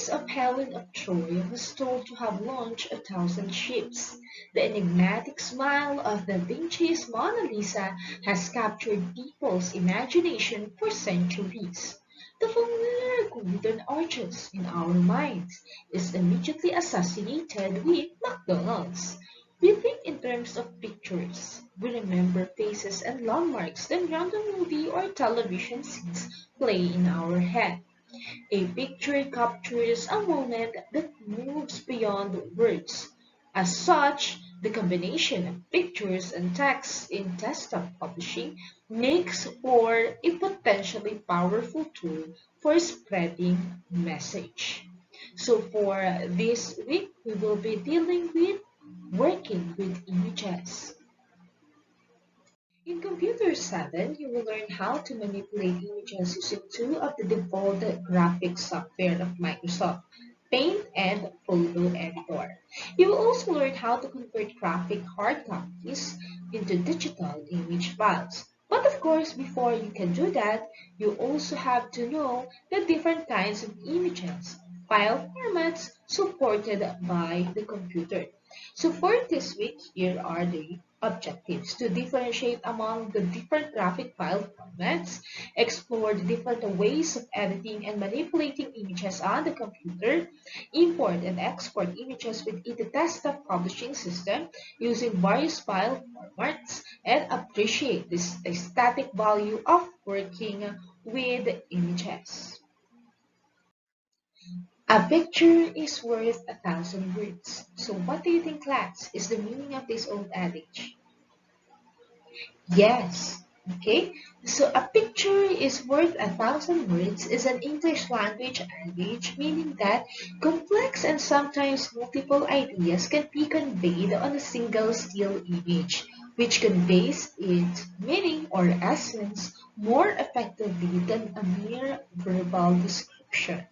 Greece of Helen of Troy was told to have launched 1,000 ships. The enigmatic smile of Da Vinci's Mona Lisa has captured people's imagination for centuries. The familiar golden arches in our minds is immediately associated with McDonald's. We think in terms of pictures. We remember faces and landmarks that random movie or television scenes play in our head. A picture captures a moment that moves beyond words. As such, the combination of pictures and text in desktop publishing makes for a potentially powerful tool for spreading message. So for this week, we will be dealing with working with images. In Computer 7, you will learn how to manipulate images using two of the default graphics software of Microsoft, Paint and Photo Editor. You will also learn how to convert graphic hard copies into digital image files. But of course, before you can do that, you also have to know the different kinds of images, file formats supported by the computer. So for this week, here are the objectives: to differentiate among the different graphic file formats, explore the different ways of editing and manipulating images on the computer, import and export images within the desktop publishing system using various file formats, and appreciate this aesthetic value of working with images. A picture is worth 1,000 words. So what do you think, class, is the meaning of this old adage? Yes. Okay. So a picture is worth 1,000 words is an English language adage meaning that complex and sometimes multiple ideas can be conveyed on a single still image, which conveys its meaning or essence more effectively than a mere verbal description.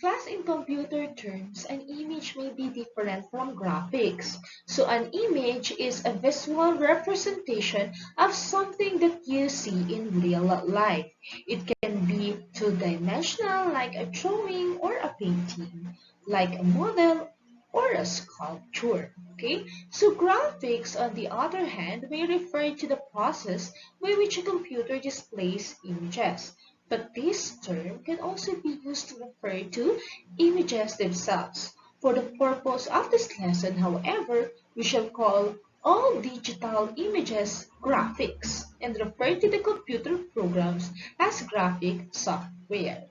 Class, in computer terms, an image may be different from graphics. So an image is a visual representation of something that you see in real life. It can be two-dimensional like a drawing or a painting, like a model or a sculpture. Okay? So graphics, on the other hand, may refer to the process by which a computer displays images. But this term can also be used to refer to images themselves. For the purpose of this lesson, however, we shall call all digital images graphics and refer to the computer programs as graphic software.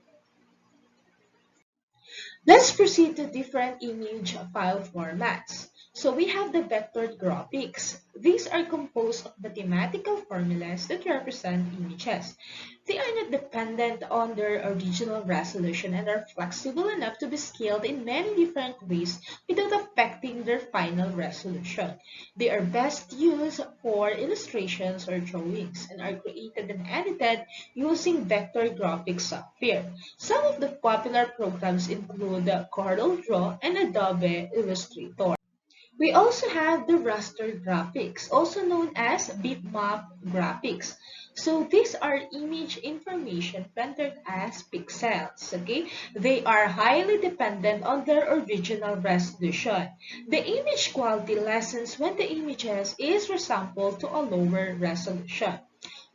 Let's proceed to different image file formats. So we have the vector graphics. These are composed of mathematical formulas that represent images. They are not dependent on their original resolution and are flexible enough to be scaled in many different ways without affecting their final resolution. They are best used for illustrations or drawings and are created and edited using vector graphics software. Some of the popular programs include CorelDRAW and Adobe Illustrator. We also have the raster graphics, also known as bitmap graphics. So these are image information rendered as pixels, okay? They are highly dependent on their original resolution. The image quality lessens when the images is resampled to a lower resolution.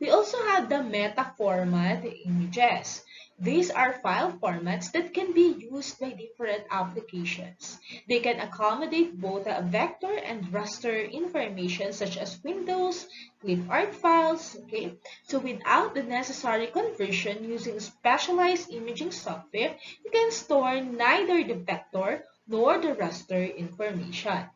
We also have the meta format images. These are file formats that can be used by different applications. They can accommodate both vector and raster information such as windows, clip art files, okay? So without the necessary conversion using specialized imaging software, you can store neither the vector nor the raster information.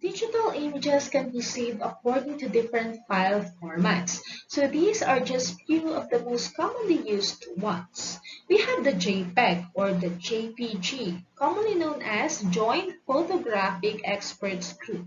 Digital images can be saved according to different file formats. So these are just few of the most commonly used ones. We have the JPEG or the JPG, commonly known as Joint Photographic Experts Group.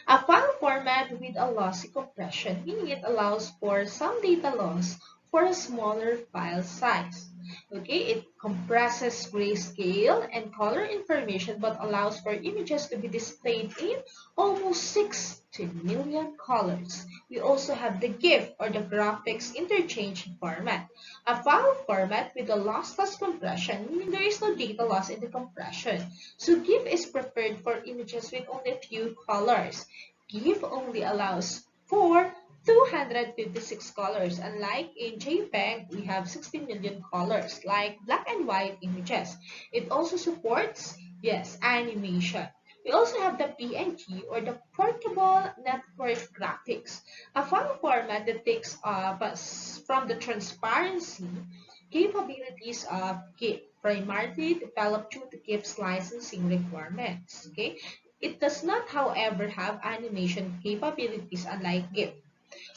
A file format with a lossy compression, meaning it allows for some data loss for a smaller file size. Okay, it compresses grayscale and color information but allows for images to be displayed in almost 60 million colors. We also have the GIF or the graphics interchange format, a file format with a lossless compression, meaning there is no data loss in the compression. So GIF is preferred for images with only a few colors. GIF only allows for 256 colors. Unlike in JPEG, we have 16 million colors, like black and white images. It also supports, yes, animation. We also have the PNG or the Portable Network Graphics, a file format that takes up from the transparency capabilities of GIF, primarily developed due to GIF's licensing requirements. Okay, it does not, however, have animation capabilities unlike GIF.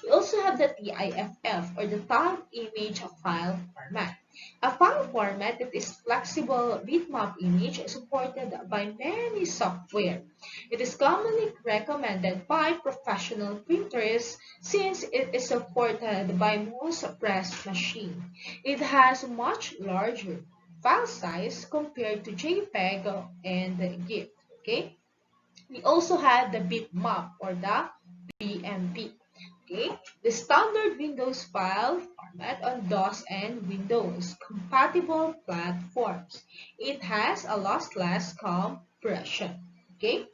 We also have the TIFF or the Tag Image File Format. A file format that is flexible bitmap image supported by many software. It is commonly recommended by professional printers since it is supported by most press machines. It has much larger file size compared to JPEG and GIF. Okay? We also have the bitmap or the BMP. Okay, the standard Windows file format on DOS and Windows compatible platforms. It has a lossless compression. Okay,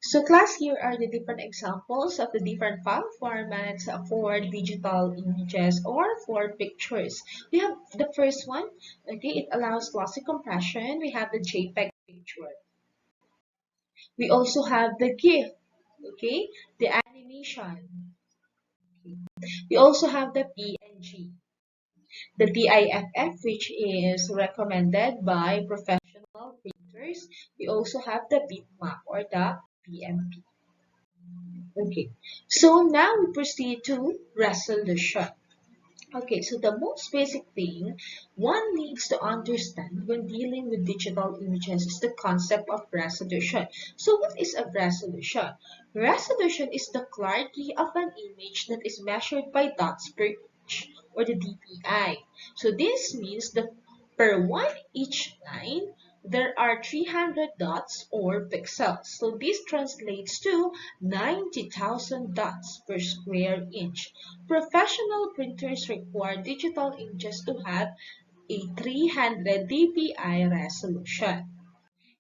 so class, here are the different examples of the different file formats for digital images or for pictures. We have the first one. Okay, it allows lossy compression. We have the JPEG picture. We also have the GIF. Okay, the animation. We also have the PNG, the TIFF, which is recommended by professional printers. We also have the bitmap or the BMP. Okay, so now we proceed to resolution. Okay, so the most basic thing one needs to understand when dealing with digital images is the concept of resolution. So what is a resolution? Resolution is the clarity of an image that is measured by dots per inch or the DPI. So this means that per one each line, there are 300 dots or pixels. So this translates to 90,000 dots per square inch. Professional printers require digital images to have a 300 dpi resolution.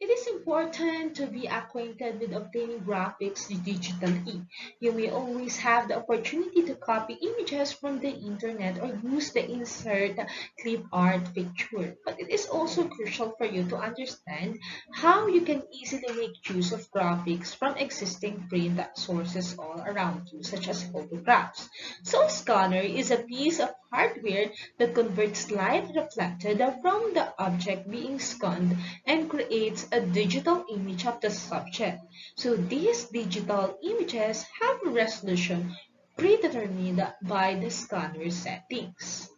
It is important to be acquainted with obtaining graphics digitally. You may always have the opportunity to copy images from the internet or use the insert clip art feature. But it is also crucial for you to understand how you can easily make use of graphics from existing print sources all around you, such as photographs. So, scanner is a piece of hardware that converts light reflected from the object being scanned and creates a digital image of the subject. So these digital images have a resolution predetermined by the scanner settings.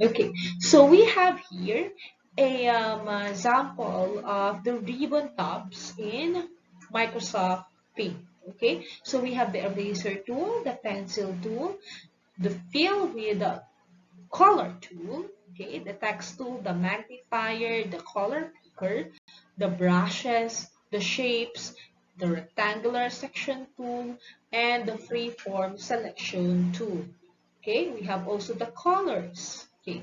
Okay, so we have here a example of the ribbon tabs in Microsoft Paint. Okay, so we have the eraser tool, the pencil tool, the fill with the color tool, okay, the text tool, the magnifier, the color picker, the brushes, the shapes, the rectangular section tool, and the freeform selection tool. Okay, we have also the colors. Okay,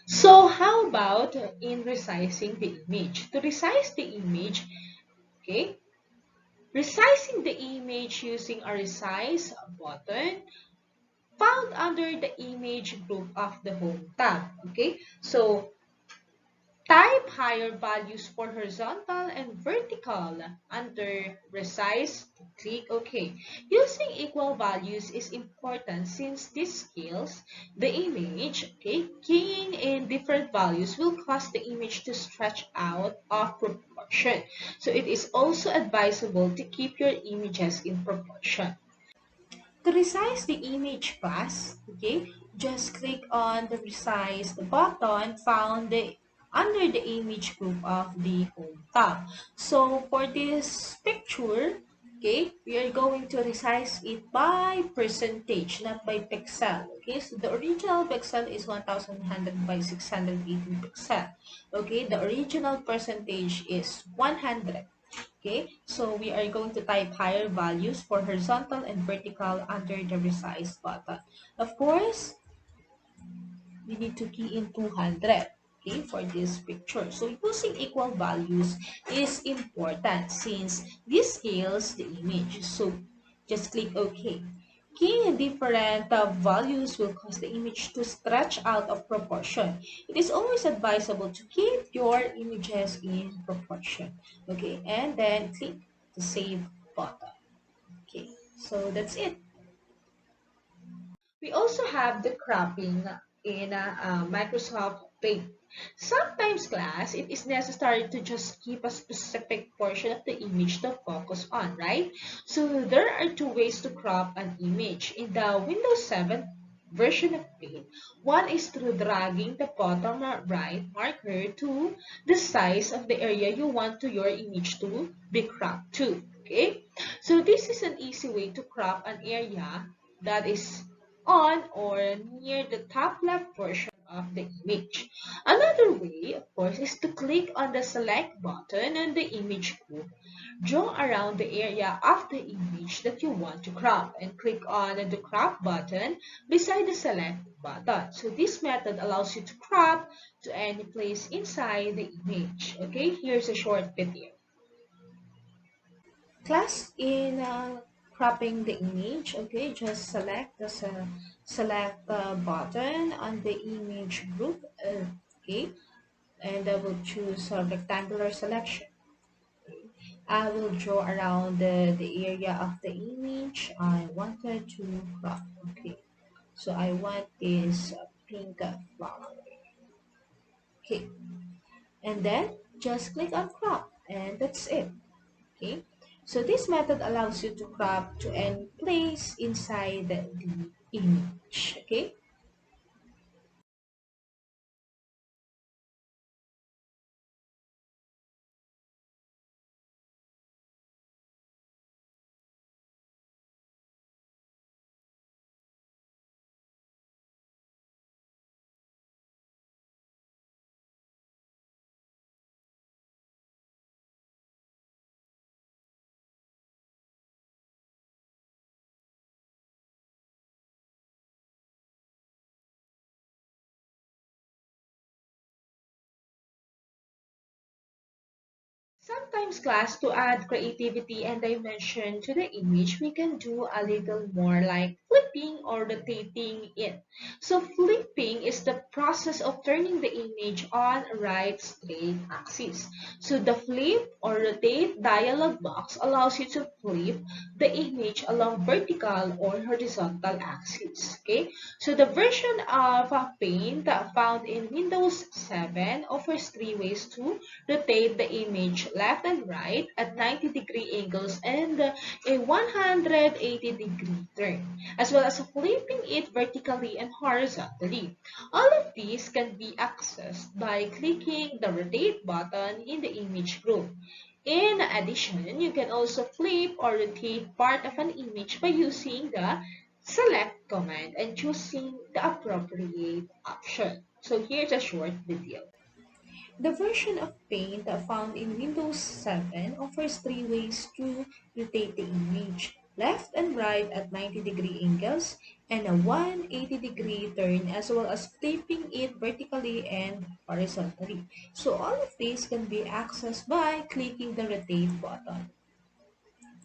so how about in resizing the image? To resize the image, okay, resizing the image using a resize button found under the image group of the home tab. Okay, so type higher values for horizontal and vertical under resize, click OK. Using equal values is important since this scales the image. Okay, keying in different values will cause the image to stretch out of proportion. So it is also advisable to keep your images in proportion. To resize the image fast, okay, just click on the resize button found under the image group of the home tab. So for this picture, Okay, we are going to resize it by percentage, not by pixel. Okay, so the original pixel is 1100 by 618 pixel. Okay, the original percentage is 100. Okay, so we are going to type higher values for horizontal and vertical under the resize button. Of course, we need to key in 200, okay, for this picture. So using equal values is important since this scales the image. So just click OK. Keying in different values will cause the image to stretch out of proportion. It is always advisable to keep your images in proportion. Okay, and then click the save button. Okay, so that's it. We also have the cropping in Microsoft Paint. Sometimes, class, it is necessary to just keep a specific portion of the image to focus on, right? So there are two ways to crop an image. In the Windows 7 version of Paint, one is through dragging the bottom right marker to the size of the area you want to your image to be cropped to. Okay, so this is an easy way to crop an area that is on or near the top left portion of the image. Another way, of course, is to click on the select button on the image group. Draw around the area of the image that you want to crop and click on the crop button beside the select button. So this method allows you to crop to any place inside the image. Okay, here's a short video. Class in cropping the image, okay, just select the select button on the image group, okay, and I will choose a rectangular selection. I will draw around the area of the image I wanted to crop. Okay, so I want this pink flower. Okay, and then just click on crop, and that's it. Okay, so this method allows you to crop to any place inside the image. Okay, sometimes, class, to add creativity and dimension to the image, we can do a little more like flipping or rotating it. So flipping is the process of turning the image on a right straight axis. So the flip or rotate dialog box allows you to flip the image along vertical or horizontal axis. Okay, so the version of Paint found in Windows 7 offers three ways to rotate the image left and right at 90-degree angles and a 180-degree turn, as well as flipping it vertically and horizontally. All of these can be accessed by clicking the rotate button in the image group. In addition, you can also flip or rotate part of an image by using the select command and choosing the appropriate option. So here's a short video. The version of Paint found in Windows 7 offers three ways to rotate the image, left and right at 90-degree angles, and a 180-degree turn, as well as flipping it vertically and horizontally. So all of these can be accessed by clicking the rotate button.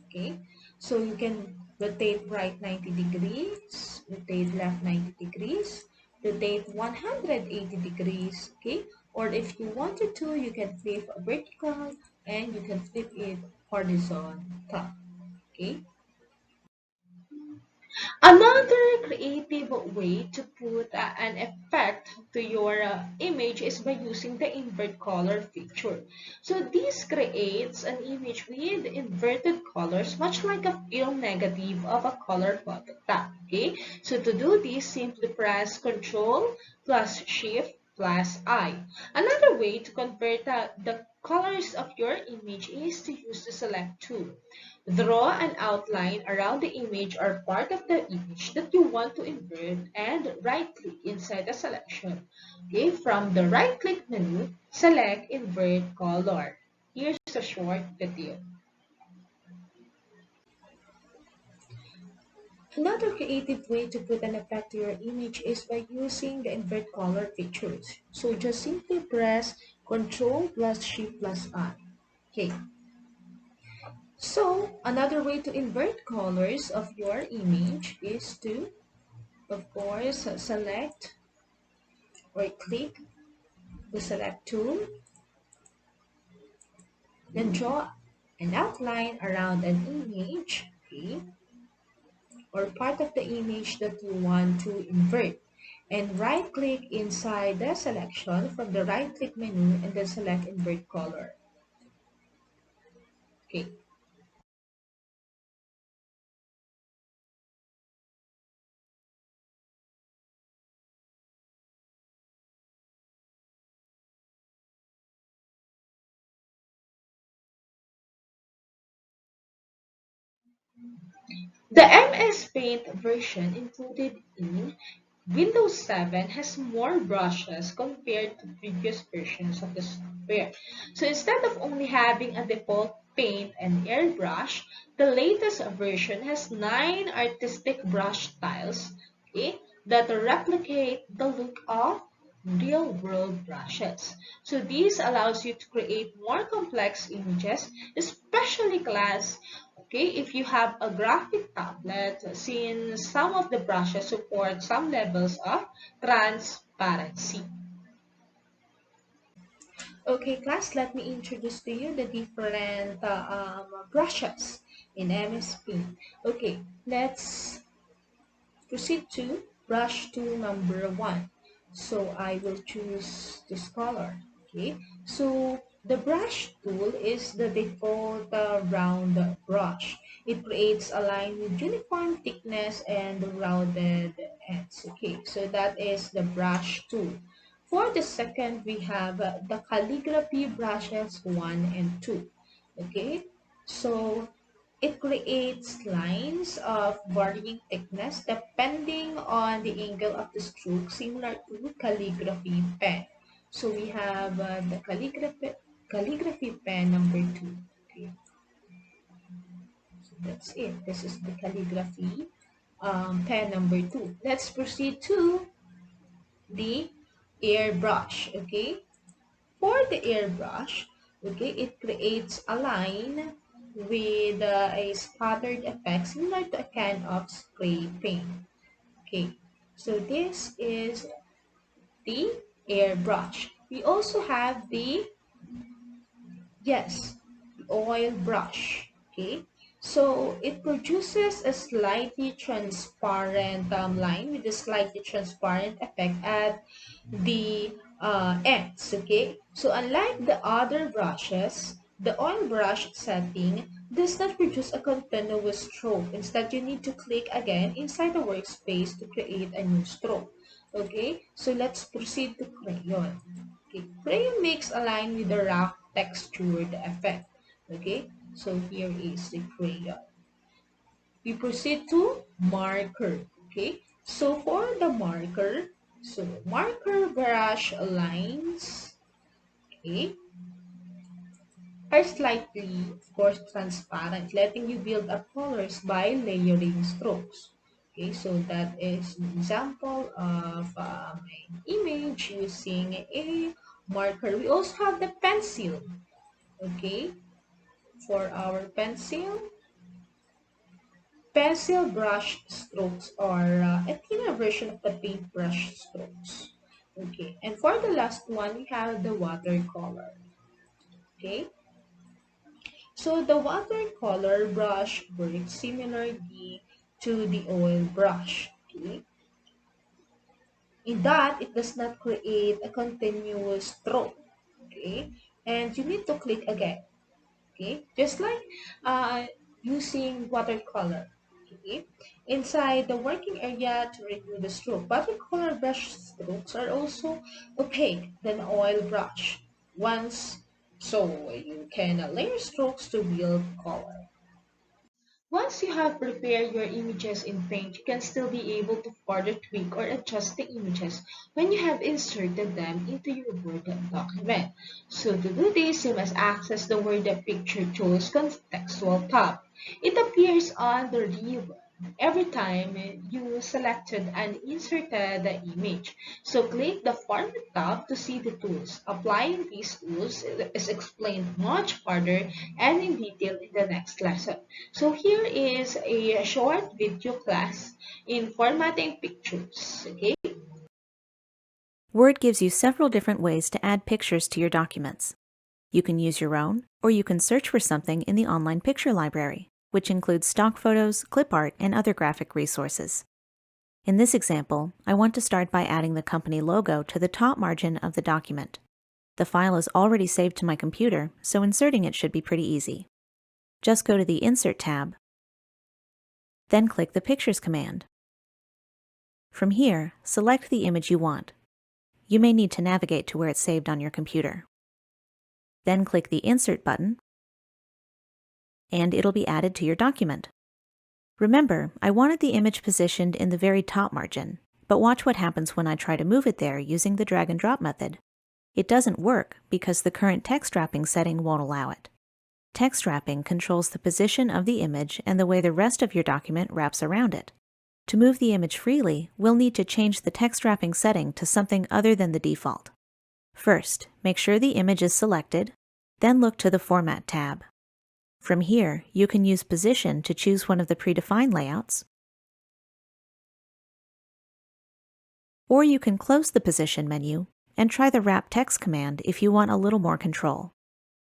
Okay, so you can rotate right 90 degrees, rotate left 90 degrees, rotate 180 degrees, okay, or if you wanted to, you can flip vertical and you can flip it horizontal. Okay, another creative way to put an effect to your image is by using the invert color feature. So this creates an image with inverted colors, much like a film negative of a color photograph. Okay, so to do this, simply press Ctrl plus Shift plus I. Another way to convert the colors of your image is to use the select tool. Draw an outline around the image or part of the image that you want to invert and right-click inside the selection. Okay, from the right-click menu, select Invert Color. Here's a short video. Another creative way to put an effect to your image is by using the invert color features. So just simply press Ctrl plus Shift plus I. Okay. So another way to invert colors of your image is to, of course, select or click the select tool, then draw an outline around an image, okay, or part of the image that you want to invert. And right click inside the selection from the right click menu and then select invert color. Okay. The MS Paint version included in Windows 7 has more brushes compared to previous versions of the software. So instead of only having a default paint and airbrush, the latest version has 9 artistic brush styles, okay, that replicate the look of real-world brushes. So this allows you to create more complex images, especially class. Okay, if you have a graphic tablet, since some of the brushes support some levels of transparency. Okay, class, let me introduce to you the different brushes in MSP. Okay, let's proceed to brush tool number 1. So I will choose this color. Okay, so the brush tool is the default round brush. It creates a line with uniform thickness and rounded ends. Okay, so that is the brush tool. For the second, we have the calligraphy brushes 1 and 2. Okay, so it creates lines of varying thickness depending on the angle of the stroke, similar to calligraphy pen. So we have the calligraphy pen number 2. Okay, so that's it. This is the calligraphy pen number 2. Let's proceed to the airbrush. Okay, for the airbrush, okay, it creates a line with a spattered effect similar to a can of spray paint. Okay, so this is the airbrush. We also have the, yes, the oil brush. Okay, so it produces a slightly transparent line with a slightly transparent effect at the ends. Okay, so unlike the other brushes, the oil brush setting does not produce a continuous stroke. Instead, you need to click again inside the workspace to create a new stroke. Okay, so let's proceed to crayon. Okay, crayon makes a line with a rough textured effect. Okay, so here is the crayon. We proceed to marker. Okay, so for the marker, so marker brush lines, okay, are slightly, of course, transparent, letting you build up colors by layering strokes. Okay, so that is an example of an image using a marker. We also have the pencil. Okay, for our pencil, pencil brush strokes are a thinner version of the paintbrush strokes. Okay, and for the last one, we have the watercolor. Okay, so the watercolor brush works similarly to the oil brush. Okay, in that it does not create a continuous stroke. Okay, and you need to click again. Okay, just like using watercolor. Okay, inside the working area to review the stroke, watercolor brush strokes are also opaque than oil brush. Once So you can layer strokes to build color. Once you have prepared your images in Paint, you can still be able to further tweak or adjust the images when you have inserted them into your Word document. So to do this, you must access the Word Picture Tools contextual tab. It appears on the ribbon every time you selected and inserted the image. So click the Format tab to see the tools. Applying these tools is explained much further and in detail in the next lesson. So here is a short video class in formatting pictures. Okay. Word gives you several different ways to add pictures to your documents. You can use your own, or you can search for something in the online picture library, which includes stock photos, clip art, and other graphic resources. In this example, I want to start by adding the company logo to the top margin of the document. The file is already saved to my computer, so inserting it should be pretty easy. Just go to the Insert tab, then click the Pictures command. From here, select the image you want. You may need to navigate to where it's saved on your computer. Then click the Insert button, and it'll be added to your document. Remember, I wanted the image positioned in the very top margin, but watch what happens when I try to move it there using the drag and drop method. It doesn't work because the current text wrapping setting won't allow it. Text wrapping controls the position of the image and the way the rest of your document wraps around it. To move the image freely, we'll need to change the text wrapping setting to something other than the default. First, make sure the image is selected, then look to the Format tab. From here, you can use Position to choose one of the predefined layouts, or you can close the Position menu and try the Wrap Text command if you want a little more control.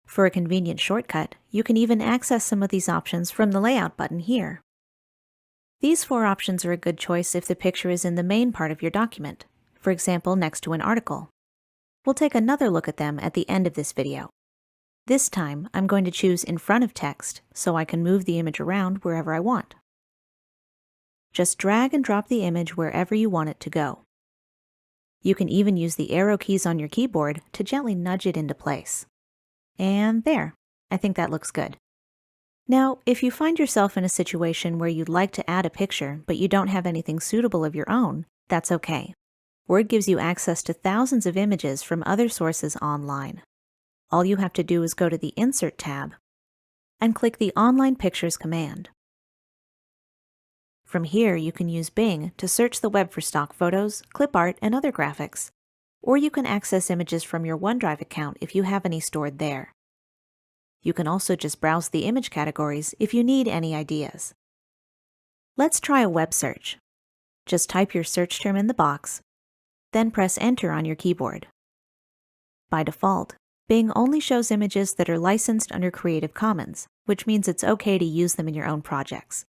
For a convenient shortcut, you can even access some of these options from the Layout button here. These 4 options are a good choice if the picture is in the main part of your document, for example next to an article. We'll take another look at them at the end of this video. This time, I'm going to choose in front of text so I can move the image around wherever I want. Just drag and drop the image wherever you want it to go. You can even use the arrow keys on your keyboard to gently nudge it into place. And there, I think that looks good. Now, if you find yourself in a situation where you'd like to add a picture but you don't have anything suitable of your own, that's okay. Word gives you access to thousands of images from other sources online. All you have to do is go to the Insert tab and click the Online Pictures command. From here, you can use Bing to search the web for stock photos, clip art, and other graphics, or you can access images from your OneDrive account if you have any stored there. You can also just browse the image categories if you need any ideas. Let's try a web search. Just type your search term in the box, then press Enter on your keyboard. By default, Bing only shows images that are licensed under Creative Commons, which means it's okay to use them in your own projects.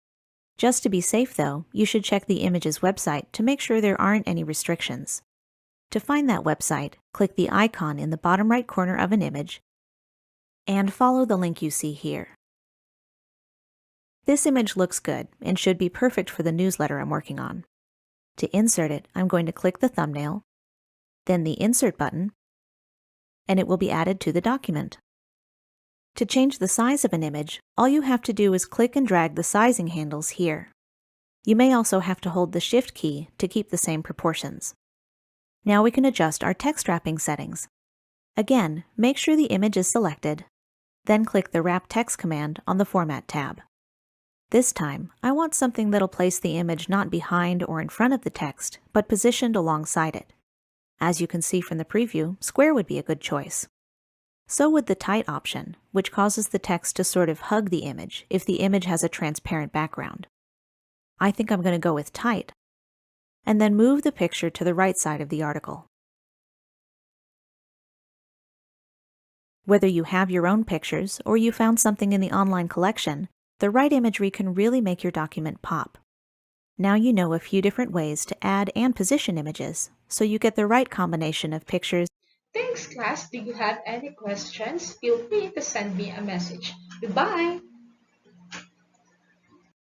Just to be safe though, you should check the image's website to make sure there aren't any restrictions. To find that website, click the icon in the bottom right corner of an image and follow the link you see here. This image looks good and should be perfect for the newsletter I'm working on. To insert it, I'm going to click the thumbnail, then the Insert button, and it will be added to the document. To change the size of an image, all you have to do is click and drag the sizing handles here. You may also have to hold the Shift key to keep the same proportions. Now we can adjust our text wrapping settings. Again, make sure the image is selected, then click the Wrap Text command on the Format tab. This time, I want something that'll place the image not behind or in front of the text, but positioned alongside it. As you can see from the preview, square would be a good choice. So would the tight option, which causes the text to sort of hug the image if the image has a transparent background. I think I'm going to go with tight, and then move the picture to the right side of the article. Whether you have your own pictures or you found something in the online collection, the right imagery can really make your document pop. Now you know a few different ways to add and position images, so you get the right combination of pictures. Thanks, class. Do you have any questions? Feel free to send me a message. Goodbye.